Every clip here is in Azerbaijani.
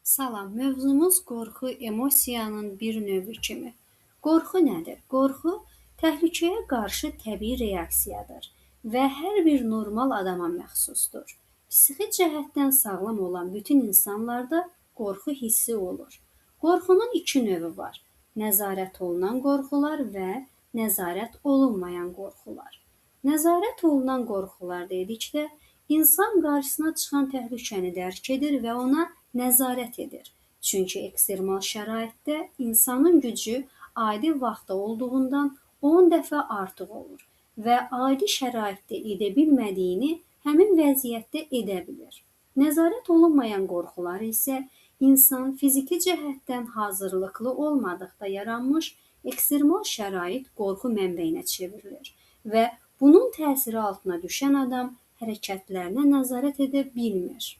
Salam, mövzumuz qorxu emosiyanın bir növü kimi. Qorxu nədir? Qorxu təhlükəyə qarşı təbii reaksiyadır və hər bir normal adama məxsusdur. Psixi cəhətdən sağlam olan bütün insanlarda qorxu hissi olur. Qorxunun iki növü var: nəzarət olunan qorxular və nəzarət olunmayan qorxular. Nəzarət olunan qorxular dedikdə, insan qarşısına çıxan təhlükəni dərk edir və ona nəzarət edir. Çünki ekstremal şəraitdə insanın gücü adi vaxtda olduğundan 10 dəfə artıq olur və adi şəraitdə edə bilmədiyini həmin vəziyyətdə edə bilir. Nəzarət olunmayan qorxular isə insan fiziki cəhətdən hazırlıqlı olmadıqda yaranmış ekstremal şərait qorxu mənbəyinə çevrilir və bunun təsiri altına düşən adam hərəkətlərinə nəzarət edə bilmir.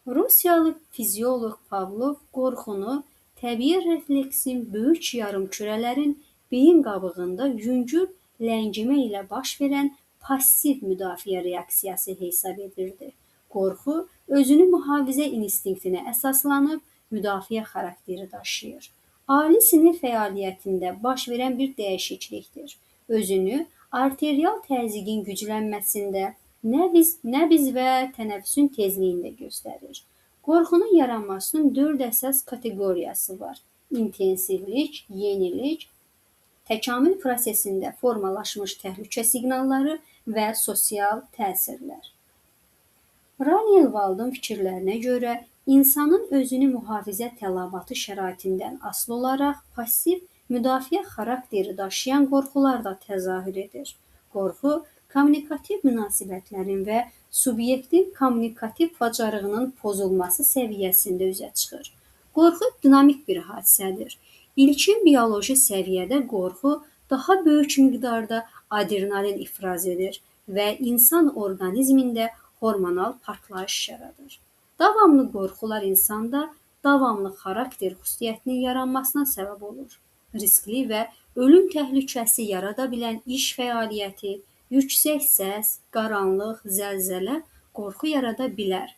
Rusiyalı fizioloq Pavlov qorxunu təbii refleksin böyük yarımkürələrin beyin qabığında yüngül ləngimə ilə baş verən passiv müdafiə reaksiyası hesab edirdi. Qorxu özünü mühafizə instinktinə əsaslanıb müdafiə xarakteri daşıyır. Ali sinir fəaliyyətində baş verən bir dəyişiklikdir. Özünü arterial təzyiqin güclənməsində, nəbz və tənəffüsün tezliyində göstərir. Qorxunun yaranmasının 4 əsas kateqoriyası var: intensivlik, yenilik, təkamül prosesində formalaşmış təhlükə siqnalları və sosial təsirlər. Raniel-Valdın fikirlərinə görə, insanın özünü mühafizə tələbatı şəraitindən asılı olaraq passiv müdafiə xarakteri daşıyan qorxular da təzahür edir. Qorxu, kommunikativ münasibətlərin və subyektin kommunikativ bacarığının pozulması səviyyəsində üzə çıxır. Qorxu dinamik bir hadisədir. İlkin bioloji səviyyədə qorxu daha böyük miqdarda adrenalin ifraz edir və insan orqanizmində hormonal partlayış yaradır. Davamlı qorxular insanda davamlı xarakter xüsusiyyətinin yaranmasına səbəb olur. Riskli və ölüm təhlükəsi yarada bilən iş fəaliyyəti, yüksək səs, qaranlıq, zəlzələ qorxu yarada bilər.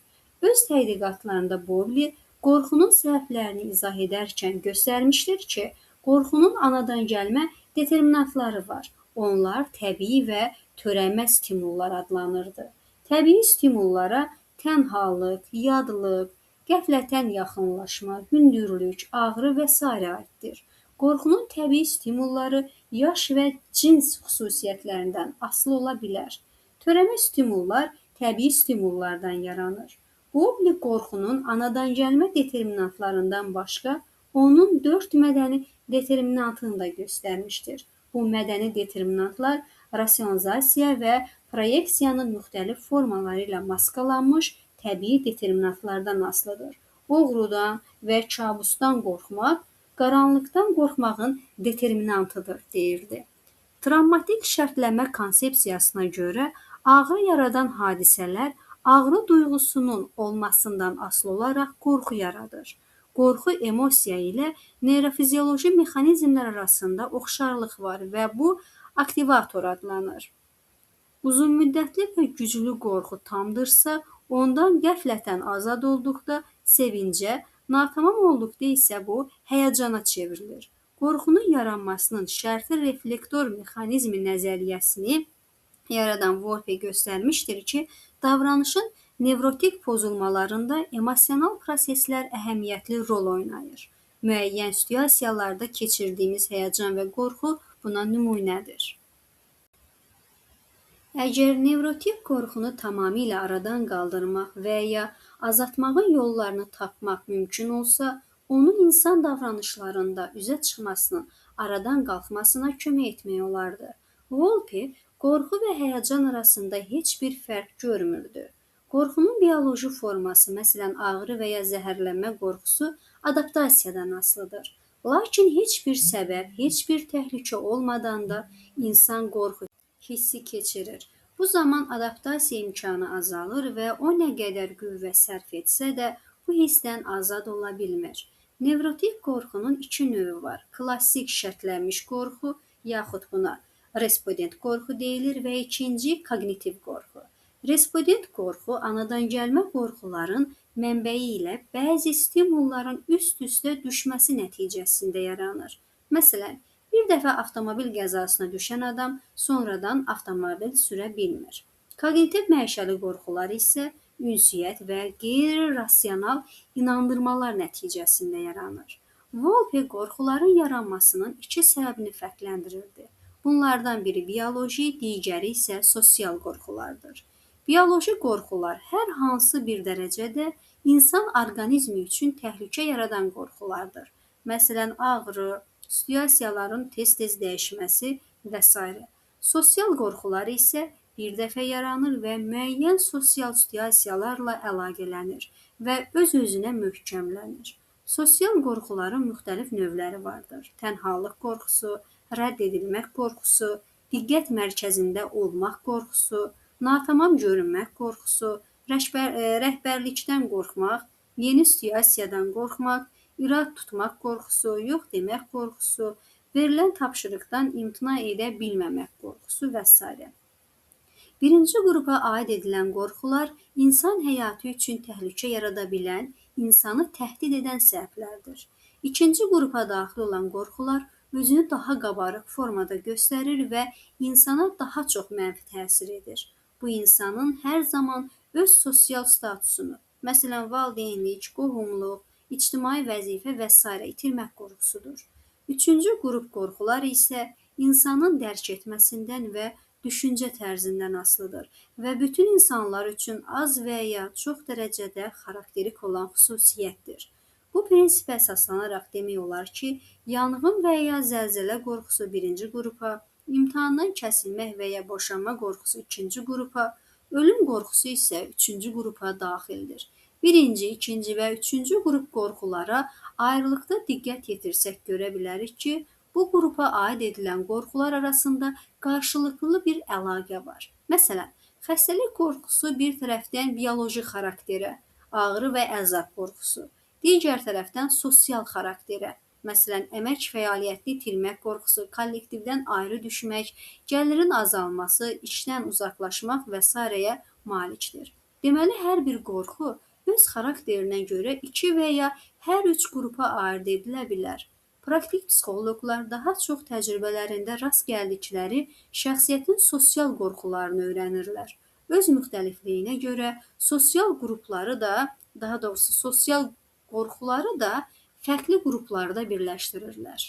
Öz tədqiqatlarında Bowley qorxunun səbəblərini izah edərkən göstərmişdir ki, qorxunun anadan gəlmə determinantları var. Onlar təbii və törəmə stimullar adlanırdı. Təbii stimullara tənhalıq, yadlıq, qəflətən yaxınlaşma, hündürlük, ağrı və s. aiddir. Qorxunun təbii stimulları yaş və cins xüsusiyyətlərindən asılı ola bilər. Törəmə stimullar təbii stimullardan yaranır. Bowley qorxunun anadan gəlmə determinantlarından başqa, onun 4 mədəni determinantını da göstərmişdir. Bu mədəni determinantlar rasionalizasiya və proyeksiyanın müxtəlif formaları ilə maskalanmış təbii determinantlardan asılıdır. Oğrudan və kabusdan qorxmaq qaranlıqdan qorxmağın determinantıdır, deyirdi. Travmatik şərtləmə konsepsiyasına görə ağrı yaradan hadisələr ağrı duyğusunun olmasından asılı olaraq qorxu yaradır. Qorxu emosiya ilə neyrofizioloji mexanizmlər arasında oxşarlıq var və bu aktivator adlanır. Uzunmüddətli və güclü qorxu tamdırsa, ondan qəflətən azad olduqda sevincə, natamam olduqda isə bu həyəcana çevrilir. Qorxunun yaranmasının şərti reflektor mexanizmi nəzəriyyəsini yaradan Wolfe göstərmişdir ki, davranışın nevrotik pozulmalarında emosional proseslər əhəmiyyətli rol oynayır. Müəyyən situasiyalarda keçirdiyimiz həyəcan və qorxu buna nümunədir. Əgər nevrotik qorxunu tamamilə aradan qaldırmaq və ya azaltmağın yollarını tapmaq mümkün olsa, onun insan davranışlarında üzə çıxmasının aradan qalxmasına kömək etmək olardı. Wolfe qorxu və həyəcan arasında heç bir fərq görmürdü. Qorxunun bioloji forması, məsələn, ağrı və ya zəhərlənmə qorxusu adaptasiyadan asılıdır. Lakin heç bir səbəb, heç bir təhlükə olmadan da insan qorxu hissi keçirir. Bu zaman adaptasiya imkanı azalır və o nə qədər qüvvə sərf etsə də bu hissdən azad ola bilmir. Nevrotik qorxunun iki növü var: klassik şərtlənmiş qorxu, yaxud buna respondent qorxu deyilir və ikinci kognitiv qorxu. Respondent qorxu anadan gəlmə qorxuların mənbəyi ilə bəzi stimulların üst-üstə düşməsi nəticəsində yaranır. Məsələn, bir dəfə avtomobil qəzasına düşən adam sonradan avtomobil sürə bilmir. Kognitiv məişəli qorxular isə ünsiyyət və qeyri-rasional inandırmalar nəticəsində yaranır. Volpe qorxuların yaranmasının iki səbəbini fərqləndirirdi. Bunlardan biri bioloji, digəri isə sosial qorxulardır. Bioloji qorxular hər hansı bir dərəcədə insan orqanizmi üçün təhlükə yaradan qorxulardır. Məsələn, ağrı, situasiyaların tez-tez dəyişməsi və s. Sosial qorxular isə bir dəfə yaranır və müəyyən sosial situasiyalarla əlaqələnir və öz-özünə möhkəmlənir. Sosial qorxuların müxtəlif növləri vardır. Tənhalıq qorxusu, rədd edilmək qorxusu, diqqət mərkəzində olmaq qorxusu, natamam görünmək qorxusu, rəhbərlikdən qorxmaq, yeni situasiyadan qorxmaq, irad tutmaq qorxusu, yox demək qorxusu, verilən tapşırıqdan imtina edə bilməmək qorxusu və s. Birinci qrupa aid edilən qorxular insan həyatı üçün təhlükə yarada bilən, insanı təhdid edən səbəblərdir. İkinci qrupa daxil olan qorxular özünü daha qabarıq formada göstərir və insana daha çox mənfi təsir edir. Bu insanın hər zaman öz sosial statusunu, məsələn, valideynlik, qohumluq, ictimai vəzifə və s. itirmək qorxusudur. Üçüncü qrup qorxular isə insanın dərk etməsindən və düşüncə tərzindən asılıdır və bütün insanlar üçün az və ya çox dərəcədə xarakterik olan xüsusiyyətdir. Bu prinsipə əsaslanaraq demək olar ki, yanğın və ya zəlzələ qorxusu birinci qrupa, imtahandan kəsilmək və ya boşanma qorxusu ikinci qrupa, ölüm qorxusu isə üçüncü qrupa daxildir. Birinci, ikinci və üçüncü qrup qorxulara ayrılıqda diqqət yetirsək görə bilərik ki, bu qrupa aid edilən qorxular arasında qarşılıqlı bir əlaqə var. Məsələn, xəstəlik qorxusu bir tərəfdən bioloji xarakterə, ağrı və əzab qorxusu, digər tərəfdən sosial xarakterə, məsələn, əmək fəaliyyətini itirmək qorxusu, kollektivdən ayrı düşmək, gəlirin azalması, işdən uzaqlaşmaq və s. malikdir. Deməli, hər bir qorxu öz xarakterinə görə iki və ya hər üç qrupa aid edilə bilər. Praktik psixoloqlar daha çox təcrübələrində rast gəldikləri şəxsiyyətin sosial qorxularını öyrənirlər. Öz müxtəlifliyinə görə sosial qrupları da, daha doğrusu sosial qorxuları da fərqli qruplarda birləşdirirlər.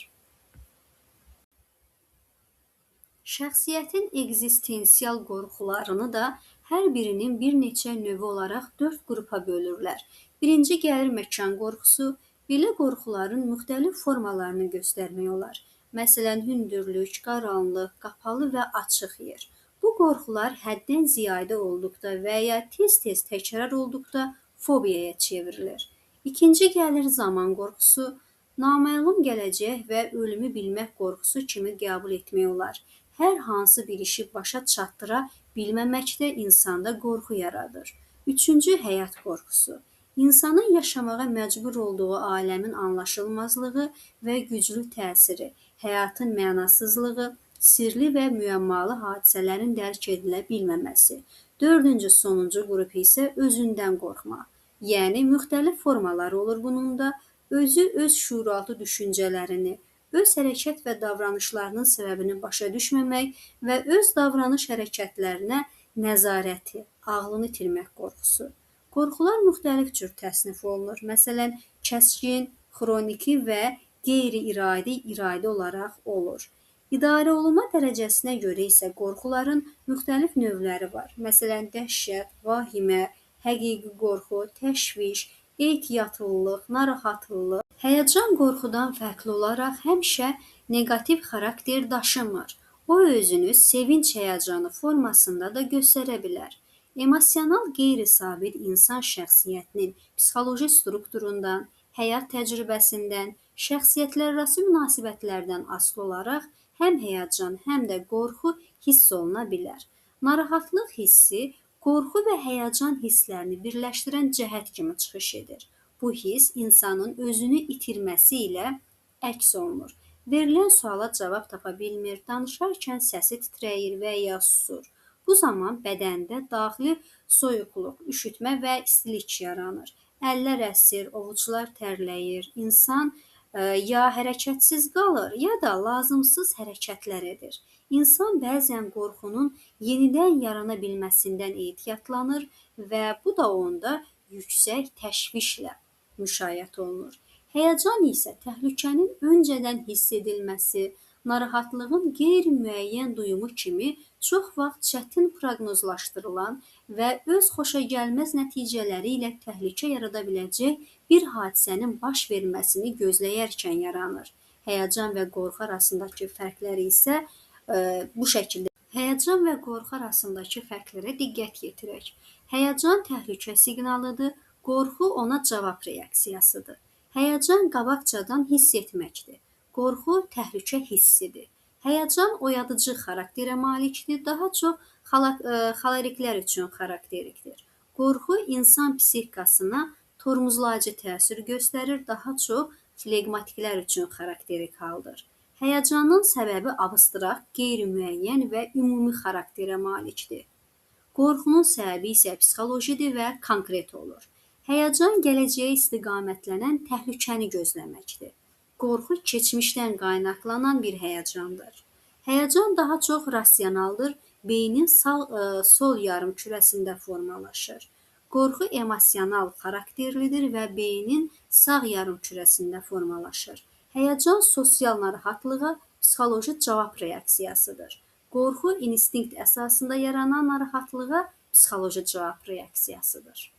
Şəxsiyyətin ekzistensial qorxularını da hər birinin bir neçə növü olaraq 4 qrupa bölürlər. Birinci gəlir məkan qorxusu. Belə qorxuların müxtəlif formalarını göstərmək olar. Məsələn, hündürlük, qaranlıq, qapalı və açıq yer. Bu qorxular həddən ziyadə olduqda və ya tez-tez təkrar olduqda fobiyaya çevrilir. İkinci gəlir zaman qorxusu. Naməlum gələcək və ölümü bilmək qorxusu kimi qəbul etmək olar. Hər hansı bir işi başa çatdıra bilməməkdə insanda qorxu yaradır. Üçüncü, həyat qorxusu. İnsanın yaşamağa məcbur olduğu aləmin anlaşılmazlığı və güclü təsiri, həyatın mənasızlığı, sirli və müəmmalı hadisələrin dərk edilə bilməməsi. Dördüncü, sonuncu qrup isə özündən qorxmaq. Yəni, müxtəlif formaları olur bunun da, özü öz şuuraltı düşüncələrini, öz hərəkət və davranışlarının səbəbini başa düşməmək və öz davranış hərəkətlərinə nəzarəti, ağlını itirmək qorxusu. Qorxular müxtəlif cür təsnif olunur. Məsələn, kəskin, xroniki və qeyri-iradi olaraq olur. İdarə olunma dərəcəsinə görə isə qorxuların müxtəlif növləri var. Məsələn, dəhşət, vahimə, həqiqi qorxu, təşviş, ehtiyatlılıq, narahatlılıq. Həyəcan qorxudan fərqli olaraq həmişə neqativ xarakter daşımır. O özünü sevinç həyəcanı formasında da göstərə bilər. Emosional qeyri-sabit insan şəxsiyyətinin psixoloji strukturundan, həyat təcrübəsindən, şəxsiyyətlərarası münasibətlərdən asılı olaraq həm həyəcan, həm də qorxu hiss oluna bilər. Narahatlıq hissi qorxu və həyəcan hisslərini birləşdirən cəhət kimi çıxış edir. Bu hiss insanın özünü itirməsi ilə əks olunur. Verilən suala cavab tapa bilmir, danışarkən səsi titrəyir və ya susur. Bu zaman bədəndə daxili soyuqluq, üşütmə və istilik yaranır. Əllər əsir, ovucular tərləyir, insan ya hərəkətsiz qalır, ya da lazımsız hərəkətlər edir. İnsan bəzən qorxunun yenidən yarana bilməsindən ehtiyatlanır və bu da onda yüksək təşvişlə müşayiət olunur. Həyəcan isə təhlükənin öncədən hiss edilməsi, narahatlığın qeyri-müəyyən duyumu kimi çox vaxt çətin proqnozlaşdırılan və öz xoşagəlməz nəticələri ilə təhlükə yarada biləcək bir hadisənin baş verməsini gözləyərkən yaranır. Həyəcan və qorxu arasındakı fərqləri isə bu şəkildə. Həyəcan və qorxu arasındakı fərqlərə diqqət yetirək. Həyəcan təhlükə siqnalıdır, qorxu ona cavab reaksiyasıdır. Həyəcan qabaqcadan hiss etməkdir. Qorxu təhlükə hissidir. Həyəcan oyadıcı xarakterə malikdir, daha çox xoleriklər üçün xarakterikdir. Qorxu insan psixikasına tormozlayıcı təsir göstərir, daha çox fleqmatiklər üçün xarakterik haldır. Həyəcanın səbəbi abstrakt, qeyri-müəyyən və ümumi xarakterə malikdir. Qorxunun səbəbi isə psixolojidir və konkret olur. Həyəcan gələcəyə istiqamətlənən təhlükəni gözləməkdir. Qorxu keçmişdən qaynaqlanan bir həyəcandır. Həyəcan daha çox rasionaldır, beynin sol yarımkürəsində formalaşır. Qorxu emosional xarakterlidir və beynin sağ yarımkürəsində formalaşır. Həyəcan sosial narahatlığa psixoloji cavab reaksiyasıdır. Qorxu instinkt əsasında yaranan narahatlığa psixoloji cavab reaksiyasıdır.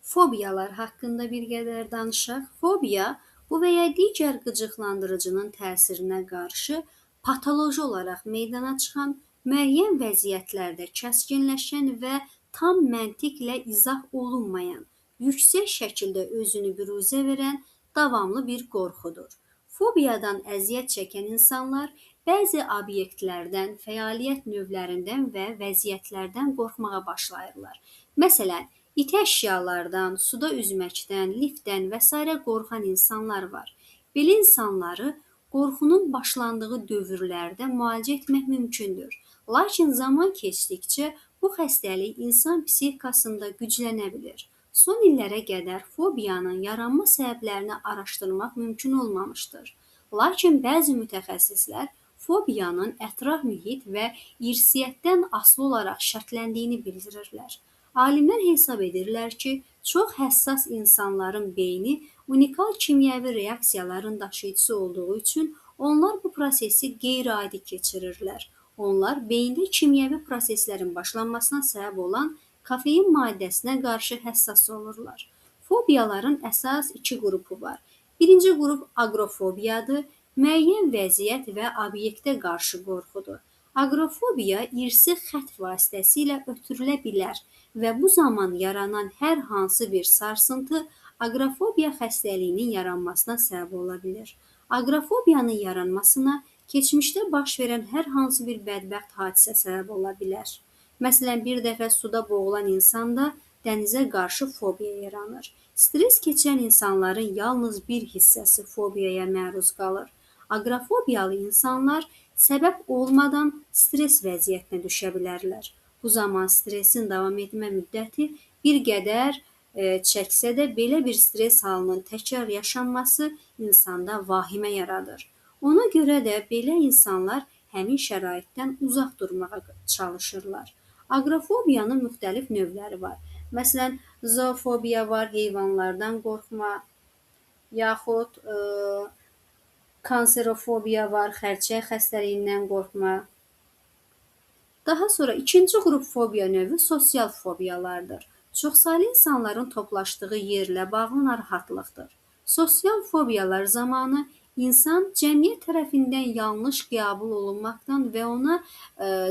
Fobiyalar haqqında bir qədər danışaq. Fobiya bu və ya digər qıcıqlandırıcının təsirinə qarşı patoloji olaraq meydana çıxan, müəyyən vəziyyətlərdə kəskinləşən və tam məntiqlə izah olunmayan, yüksək şəkildə özünü büruzə verən davamlı bir qorxudur. Fobiyadan əziyyət çəkən insanlar bəzi obyektlərdən, fəaliyyət növlərindən və vəziyyətlərdən qorxmağa başlayırlar. Məsələn, iti əşyalardan, suda üzməkdən, liftdən və s. qorxan insanlar var. Belə insanları qorxunun başlandığı dövrlərdə müalicə etmək mümkündür. Lakin zaman keçdikcə bu xəstəlik insan psixikasında güclənə bilir. Son illərə qədər fobiyanın yaranma səbəblərini araşdırmaq mümkün olmamışdır. Lakin bəzi mütəxəssislər fobiyanın ətraf mühit və irsiyyətdən asılı olaraq şərtləndiyini bildirirlər. Alimlər hesab edirlər ki, çox həssas insanların beyni unikal kimyəvi reaksiyaların daşıyıcısı olduğu üçün onlar bu prosesi qeyri-adi keçirirlər. Onlar beyində kimyəvi proseslərin başlanmasına səbəb olan kofein maddəsinə qarşı həssas olurlar. Fobiyaların əsas iki qrupu var. Birinci qrup aqrofobiyadır, müəyyən vəziyyət və obyektə qarşı qorxudur. Aqrofobiya irsi xətt vasitəsilə ötürülə bilər və bu zaman yaranan hər hansı bir sarsıntı aqrofobiya xəstəliyinin yaranmasına səbəb ola bilər. Aqrofobiyanın yaranmasına keçmişdə baş verən hər hansı bir bədbəxt hadisə səbəb ola bilər. Məsələn, bir dəfə suda boğulan insanda dənizə qarşı fobiya yaranır. Stres keçirən insanların yalnız bir hissəsi fobiyaya məruz qalır. Aqrofobiyalı insanlar səbəb olmadan stres vəziyyətinə düşə bilərlər. Bu zaman stresin davam etmə müddəti bir qədər çəksə də belə bir stres halının təkrar yaşanması insanda vahimə yaradır. Ona görə də belə insanlar həmin şəraitdən uzaq durmağa çalışırlar. Aqrofobiyanın müxtəlif növləri var. Məsələn, zoofobiya var, heyvanlardan qorxma, yaxud kanserofobiya var, xərçəng xəstəliyindən qorxma. Daha sonra ikinci qrup fobiya növü sosial fobiyalardır. Çoxsaylı insanların toplaşdığı yerlə bağlı narahatlıqdır. Sosial fobiyalar zamanı İnsan cəmiyyət tərəfindən yanlış qəbul olunmaqdan və ona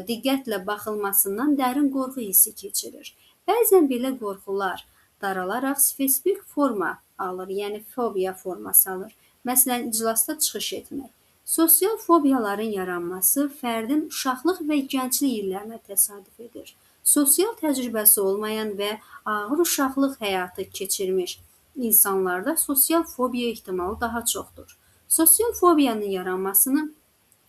diqqətlə baxılmasından dərin qorxu hissi keçirir. Bəzən belə qorxular daralaraq spesifik forma alır, yəni fobiya forması alır. Məsələn, iclasda çıxış etmək. Sosial fobiyaların yaranması fərdin uşaqlıq və gənclik illərinə təsadüf edir. Sosial təcrübəsi olmayan və ağır uşaqlıq həyatı keçirmiş insanlarda sosial fobiya ehtimalı daha çoxdur. Sosial fobiyanın yaranmasını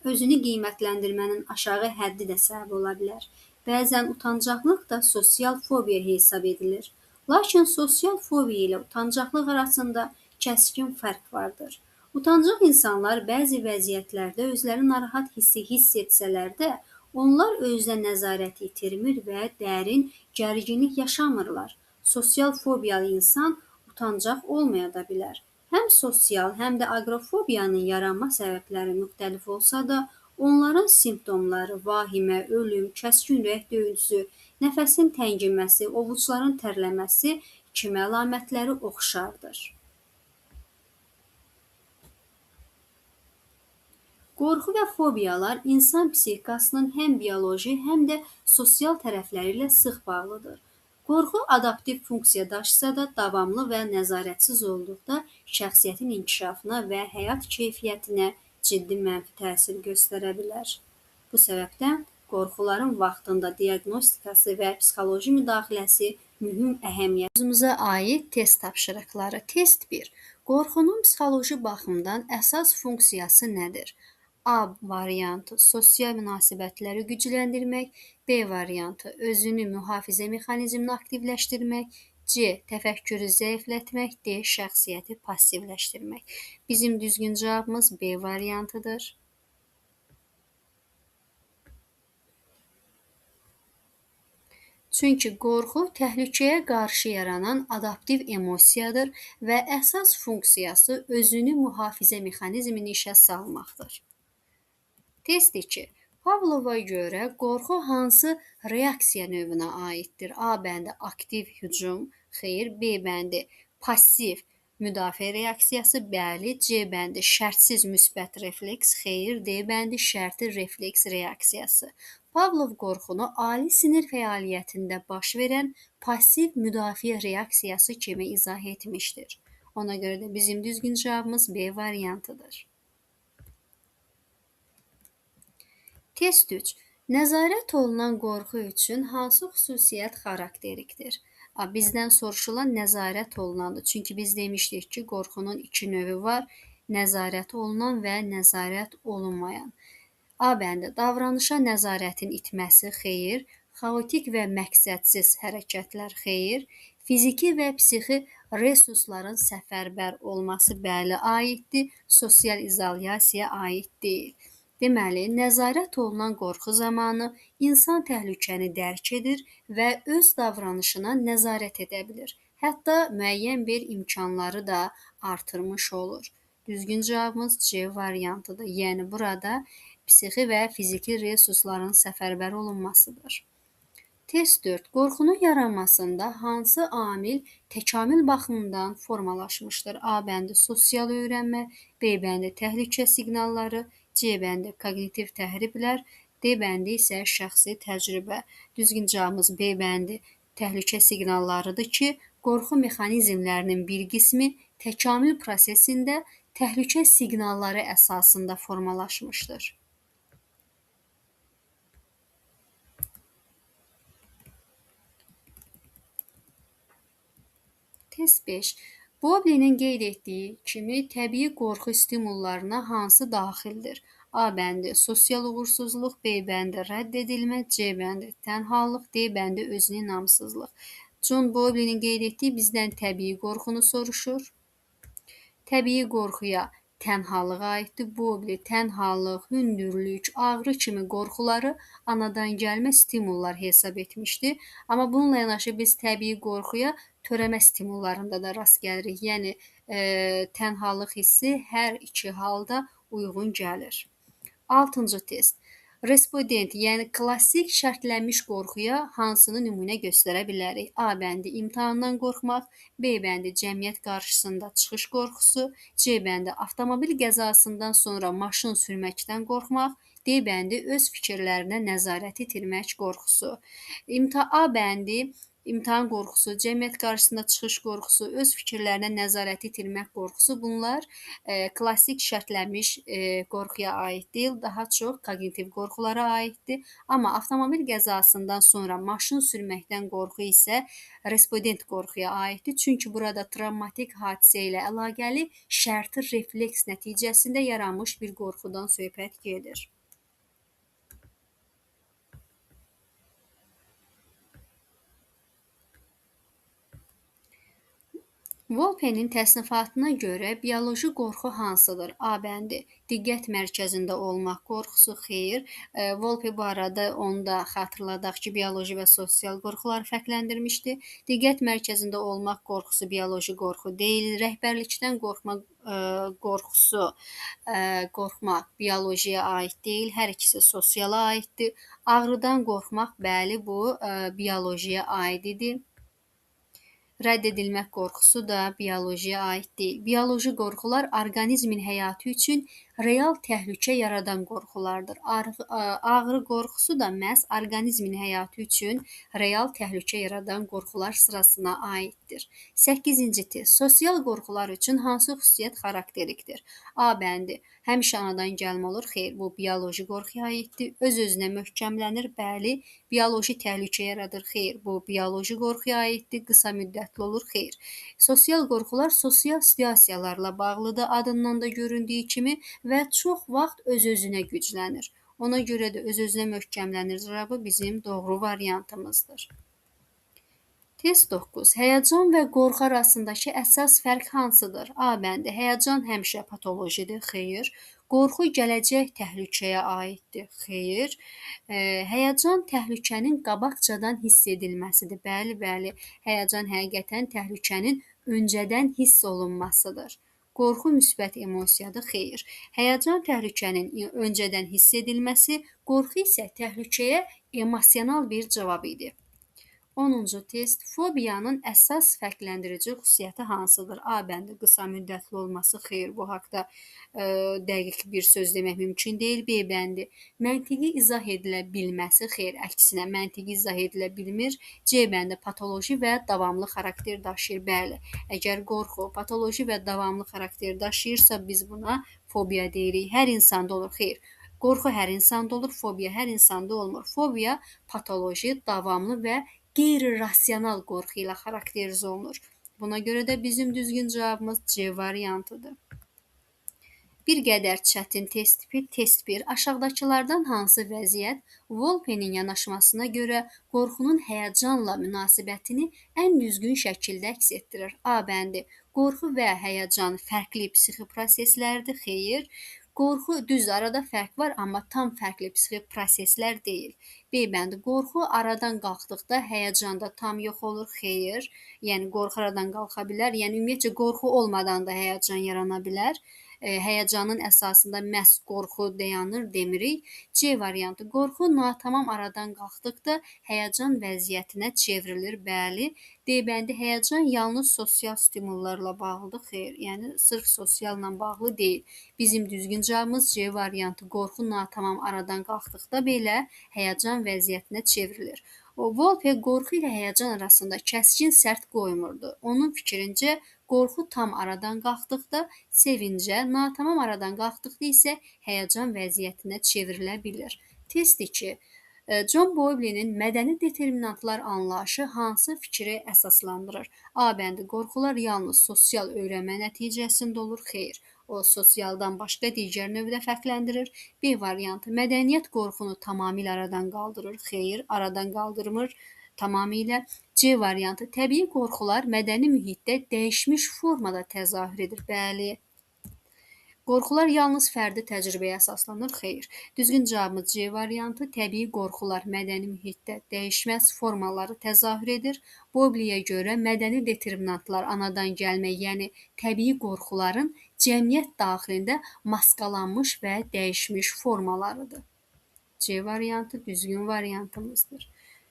özünü qiymətləndirmənin aşağı həddi də səbəb ola bilər. Bəzən utancaqlıq da sosial fobiya hesab edilir. Lakin sosial fobiya ilə utancaqlıq arasında kəskin fərq vardır. Utancaq insanlar bəzi vəziyyətlərdə özləri narahat hissi hiss etsələr də, onlar özünə nəzarəti itirmir və dərin gərginlik yaşamırlar. Sosial fobiyalı insan utancaq olmaya da bilər. Həm sosial, həm də aqrofobiyanın yaranma səbəbləri müxtəlif olsa da, onların simptomları vahimə, ölüm, kəskin ürək döyüntüsü, nəfəsin təngiməsi, ovucuların tərləməsi kimi əlamətləri oxşardır. Qorxu və fobiyalar insan psixikasının həm bioloji, həm də sosial tərəfləri ilə sıx bağlıdır. Qorxu adaptiv funksiya daşısa da, davamlı və nəzarətsiz olduqda şəxsiyyətin inkişafına və həyat keyfiyyətinə ciddi mənfi təsir göstərə bilər. Bu səbəbdən qorxuların vaxtında diaqnostikası və psixoloji müdaxiləsi mühüm əhəmiyyət. Özümüzə aid test tapşırıqları. Test 1. Qorxunun psixoloji baxımdan əsas funksiyası nədir? A variantı sosial münasibətləri gücləndirmək, B variantı özünü mühafizə mexanizmini aktivləşdirmək, C təfəkkürü zəiflətmək, D şəxsiyyəti passivləşdirmək. Bizim düzgün cavabımız B variantıdır. Çünki qorxu təhlükəyə qarşı yaranan adaptiv emosiyadır və əsas funksiyası özünü mühafizə mexanizmini işə salmaqdır. Test 2. Pavlova görə qorxu hansı reaksiya növünə aiddir? A bəndi aktiv hücum, xeyr, B bəndi passiv müdafiə reaksiyası, bəli, C bəndi şərtsiz müsbət refleks, xeyr, D bəndi şərti refleks reaksiyası. Pavlov qorxunu ali sinir fəaliyyətində baş verən passiv müdafiə reaksiyası kimi izah etmişdir. Ona görə də bizim düzgün cavabımız B variantıdır. Test 3. Nəzarət olunan qorxu üçün hansı xüsusiyyət xarakterikdir? Bizdən soruşulan nəzarət olunandır. Çünki biz demişdik ki, qorxunun iki növü var. Nəzarət olunan və nəzarət olunmayan. A bəndi davranışa nəzarətin itməsi, xeyr. Xaotik və məqsədsiz hərəkətlər, xeyr. Fiziki və psixi resursların səfərbər olması, bəli, aiddir. Sosial izolyasiya aid deyil. Deməli, nəzarət olunan qorxu zamanı insan təhlükəni dərk edir və öz davranışına nəzarət edə bilir. Hətta müəyyən bir imkanları da artırmış olur. Düzgün cavabımız C variantıdır. Yəni burada psixi və fiziki resursların səfərbər olunmasıdır. Test 4. Qorxunun yaranmasında hansı amil təkamül baxımından formalaşmışdır? A bəndi sosial öyrənmə, B bəndi təhlükə siqnalları, C bəndi koqnitiv təhriblər, D bəndi isə şəxsi təcrübə. Düzgün cavabımız B bəndi təhlükə siqnallarıdır ki, qorxu mexanizmlərinin bir qismi təkamül prosesində təhlükə siqnalları əsasında formalaşmışdır. Test 5. Bowlby'nin qeyd etdiyi kimi təbii qorxu stimullarına hansı daxildir? A bəndi sosial uğursuzluq, B bəndi rədd edilmə, C bəndi tənhalıq, D bəndi özünə inamsızlıq. John Bowlby'nin qeyd etdiyi bizdən təbii qorxunu soruşur. Təbii qorxuya tənhalıq aiddir. Bowlby tənhalıq, hündürlük, ağrı kimi qorxuları anadan gəlmə stimullar hesab etmişdi. Amma bununla yanaşı biz təbii qorxuya törəmə stimullarında da rast gəlirik. Yəni tənhalıq hissi hər iki halda uyğun gəlir. 6-cı test. Respondent, yəni klassik şərtlənmiş qorxuya hansını nümunə göstərə bilərik? A bəndi imtahandan qorxmaq, B bəndi cəmiyyət qarşısında çıxış qorxusu, C bəndi avtomobil qəzasından sonra maşın sürməkdən qorxmaq, D bəndi öz fikirlərinə nəzarət itirmək qorxusu. A bəndi imtahan qorxusu, cəmiyyət qarşısında çıxış qorxusu, öz fikirlərinə nəzarət itirmək qorxusu bunlar klassik şərtlənmiş qorxuya aid deyil, daha çox koqnitiv qorxulara aiddir. Amma avtomobil qəzasından sonra maşın sürməkdən qorxu isə respondent qorxuya aiddir. Çünki burada travmatik hadisə ilə əlaqəli şərti refleks nəticəsində yaranmış bir qorxudan söhbət gedir. Volpenin təsnifatına görə bioloji qorxu hansıdır? A bəndi. Diqqət mərkəzində olmaq qorxusu. Xeyr. Volpe bu arada onu da xatırladaq ki, bioloji və sosial qorxuları fərqləndirmişdi. Diqqət mərkəzində olmaq qorxusu bioloji qorxu deyil. Rəhbərlikdən qorxusu, qorxmaq biolojiyaya aid deyil. Hər ikisi sosiala aiddir. Ağrıdan qorxmaq, bəli, bu biolojiyaya aid idi. Rədd edilmək qorxusu da biolojiyaya aid deyil. Bioloji qorxular orqanizmin həyatı üçün real təhlükə yaradan qorxulardır. Ağrı qorxusu da məhz orqanizmin həyatı üçün real təhlükə yaradan qorxular sırasına aiddir. 8-ci test. Sosial qorxular üçün hansı xüsusiyyət xarakterikdir? A bəndi. Həmişə anadan gəlmə olur. Xeyr, bu bioloji qorxuya aiddir. Öz-özünə möhkəmlənir. Bəli, bioloji təhlükə yaradır. Xeyr, bu bioloji qorxuya aiddir. Qısa müddətli olur. Xeyr. Sosial qorxular sosial situasiyalarla bağlıdır. Adından da göründüyü kimi və çox vaxt öz-özünə güclənir. Ona görə də öz-özünə möhkəmlənir cavabı bizim doğru variantımızdır. Test 9. Həyəcan və qorxu arasındakı əsas fərq hansıdır? A bəndi. Həyəcan həmişə patolojidir. Xeyr. Qorxu gələcək təhlükəyə aiddir. Xeyr. Həyəcan təhlükənin qabaqcadan hiss edilməsidir. Bəli, bəli. Həyəcan həqiqətən təhlükənin öncədən hiss olunmasıdır. Qorxu müsbət emosiyadır. Xeyr. Həyəcan təhlükənin öncədən hiss edilməsi, qorxu isə təhlükəyə emosional bir cavab idi. 10-cu test. Fobiyanın əsas fərqləndirici xüsusiyyəti hansıdır? A bəndi. Qısa müddətli olması. Xeyr, bu haqda dəqiq bir söz demək mümkün deyil. B bəndi. Məntiqi izah edilə bilməsi. Xeyr, əksinə məntiqi izah edilə bilmir. C bəndi. Patoloji və davamlı xarakter daşıyır. Bəli, əgər qorxu patoloji və davamlı xarakter daşıyırsa biz buna fobiya deyirik. Hər insanda olur. Xeyr. Qorxu hər insanda olur, fobiya hər insanda olmur. Fobiya patoloji, davamlı və qeyri-rasional qorxu ilə xarakterizə olunur. Buna görə də bizim düzgün cavabımız C variantıdır. Bir qədər çətin test tipi. Test 1. Aşağıdakılardan hansı vəziyyət Volpenin yanaşmasına görə qorxunun həyəcanla münasibətini ən düzgün şəkildə əks etdirir? A bəndi. Qorxu və həyəcan fərqli psixi proseslərdir. Xeyr. Qorxu düz arada fərq var, amma tam fərqli psixi proseslər deyil. B bəndi. Qorxu aradan qalxdıqda həyəcan da tam yox olur. Xeyr. Yəni qorxu aradan qalxa bilər. Yəni ümumiyyətcə qorxu olmadan da həyəcan yarana bilər. Həyəcanın əsasında məhz qorxu dayanır demirik. C variantı. Qorxu natamam aradan qalxdıqda həyəcan vəziyyətinə çevrilir. Bəli. D bəndi. Həyəcan yalnız sosial stimullarla bağlıdır. Xeyr. Yəni sırf sosialla bağlı deyil. Bizim düzgün cavabımız C variantı. Qorxu natamam aradan qalxdıqda belə həyəcan vəziyyətinə çevrilir. Volpe qorxu ilə həyəcan arasında kəskin sərt qoymurdu. Onun fikrincə qorxu tam aradan qalxdıqda sevincə, natamam aradan qalxdıqda isə həyəcan vəziyyətinə çevrilə bilir. Test 2. John Bowlby'nin mədəni determinantlar anlayışı hansı fikri əsaslandırır? A bəndi. Qorxular yalnız sosial öyrənmə nəticəsində olur. Xeyr. O sosialdan başqa digər növdə fərqləndirir. B variantı. Mədəniyyət qorxunu tamamilə aradan qaldırır. Xeyr, aradan qaldırmır tamamilə. C variantı. Təbii qorxular mədəni mühitdə dəyişmiş formada təzahür edir. Bəli. Qorxular yalnız fərdi təcrübəyə əsaslanır. Xeyr. Düzgün cavabımız C variantı. Təbii qorxular mədəni mühitdə dəyişməz formaları təzahür edir. Bowlby'yə görə mədəni determinantlar anadan gəlmə, yəni təbii qorxuların cəmiyyət daxilində maskalanmış və dəyişmiş formalarıdır. C variantı düzgün variantımızdır.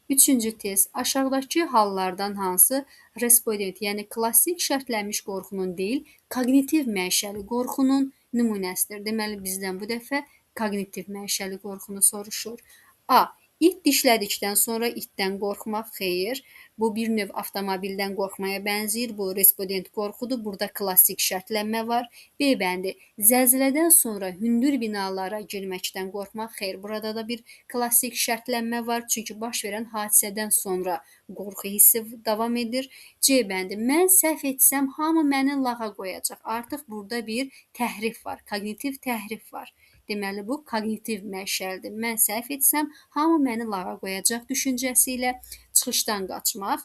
3-cü test. Aşağıdakı hallardan hansı respondent, yəni klassik şərtlənmiş qorxunun deyil, koqnitiv mənşəli qorxunun nümunəsidir? Deməli, bizdən bu dəfə koqnitiv mənşəli qorxunu soruşur. A. İt dişlədikdən sonra itdən qorxmaq. Xeyr. Bu bir növ avtomobildən qorxmaya bənzəyir. Bu respondent qorxudur. Burada klassik şərtlənmə var. B bəndi. Zəlzələdən sonra hündür binalara girməkdən qorxmaq. Xeyr. Burada da bir klassik şərtlənmə var. Çünki baş verən hadisədən sonra qorxu hissi davam edir. C bəndi. Mən səhv etsəm hamı məni lağa qoyacaq. Artıq burada bir təhrif var. Koqnitiv təhrif var. Deməli, bu koqnitiv mənşəlidir. Mən səhv etsəm, hamı məni lağa qoyacaq düşüncəsi ilə çıxışdan qaçmaq.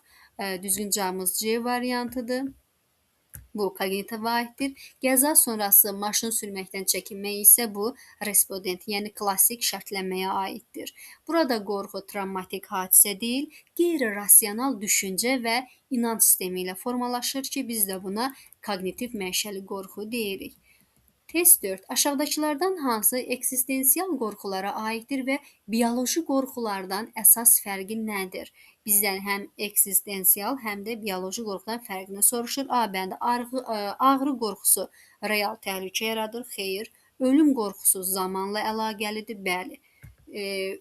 Düzgün cavabımız C variantıdır. Bu koqnitiva aiddir. Qəza sonrası maşın sürməkdən çəkinmək isə bu respondent, yəni klassik şərtlənməyə aiddir. Burada qorxu travmatik hadisə deyil, qeyri-rasional düşüncə və inanc sistemi ilə formalaşır ki, biz də buna koqnitiv mənşəli qorxu deyirik. Test 4. Aşağıdakılardan hansı eksistensial qorxulara aiddir və bioloji qorxulardan əsas fərqi nədir? Bizdən həm eksistensial, həm də bioloji qorxudan fərqini soruşur. A bəndi ağrı qorxusu real təhlükə yaradır. Xeyr. Ölüm qorxusu zamanla əlaqəlidir. Bəli.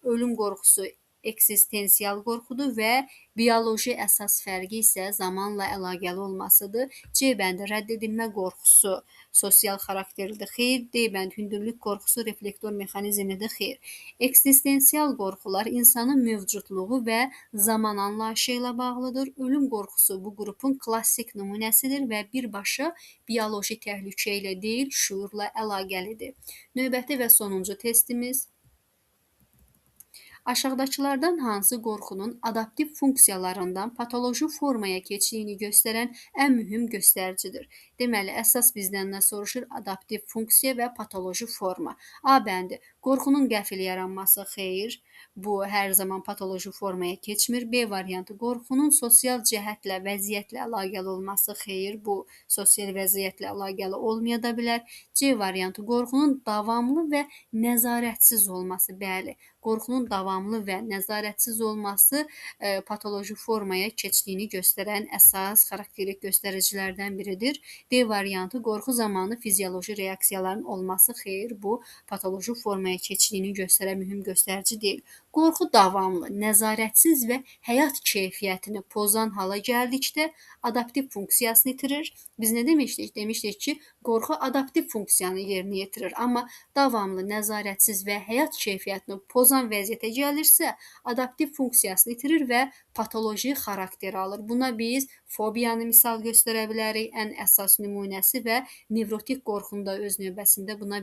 Ölüm qorxusu eksistensial qorxudur və bioloji əsas fərqi isə zamanla əlaqəli olmasıdır. C bəndi rədd edilmə qorxusu sosial xarakterlidir. Xeyr. D bəndi hündürlük qorxusu reflektor mexanizmidir. Xeyr. Eksistensial qorxular insanın mövcudluğu və zaman anlayışı ilə bağlıdır. Ölüm qorxusu bu qrupun klassik nümunəsidir və birbaşa bioloji təhlükə ilə deyil, şuurla əlaqəlidir. Növbəti və sonuncu testimiz. Aşağıdakılardan hansı qorxunun adaptiv funksiyalarından patoloji formaya keçdiyini göstərən ən mühüm göstəricidir? Deməli, əsas bizdən nə soruşur? Adaptiv funksiya və patoloji forma. A bəndi. Qorxunun qəfil yaranması xeyr. Bu hər zaman patoloji formaya keçmir. B variantı. Qorxunun sosial cəhətlə, vəziyyətlə əlaqəli olması xeyr. Bu sosial vəziyyətlə əlaqəli olmaya da bilər. C variantı. Qorxunun davamlı və nəzarətsiz olması. Bəli. Qorxunun davamlı və nəzarətsiz olması patoloji formaya keçdiyini göstərən əsas xarakterik göstəricilərdən biridir. D variantı qorxu zamanı fizioloji reaksiyaların olması xeyr, bu patoloji formaya keçdiyini göstərən mühüm göstərici deyil. Qorxu davamlı, nəzarətsiz və həyat keyfiyyətini pozan hala gəldikdə adaptiv funksiyasını itirir. Biz nə demişdik? Demişdik ki, qorxu adaptiv funksiyanı yerinə yetirir, amma davamlı, nəzarətsiz və həyat keyfiyyətini pozan vəziyyətə gəlirsə, adaptiv funksiyasını itirir və patoloji xarakter alır. Buna biz fobiyanı misal göstərə bilərik, ən əsas nümunəsi və nevrotik qorxunu da öz növbəsində buna